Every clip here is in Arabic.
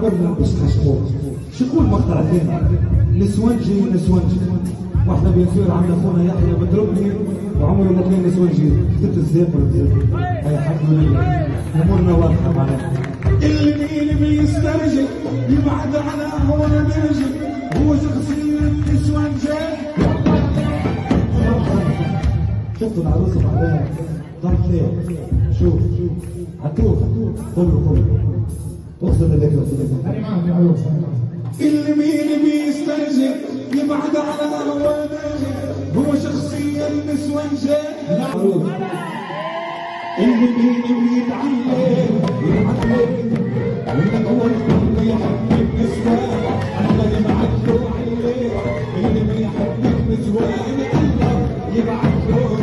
عبرنا باش تحشموه. شكون المقطع الثاني؟ نسوانجي ونسوانجي. واحنا بيان سور عندنا خونا يحيى مضربني وعمره ما كان نسوانجي. زدت الزافر بزاف. هاي الحمد لله. امورنا واضحه معناها. اللي بيسترجل يبعد على هو نرجل هو شخصية نسوانجي. شفتوا العروسه بعدها ضرب ليه؟ شوف عتوه كله اقصد هذاك انا معهم يا عروسه. اللي بيسترجل يبعد على هو هو شخصية النسوانجي. اللي بيتعلم ولا هو اللي يحب النسوان الله يبعث له عليه. اللي بيحب النسوان الله يبعث له.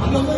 على ما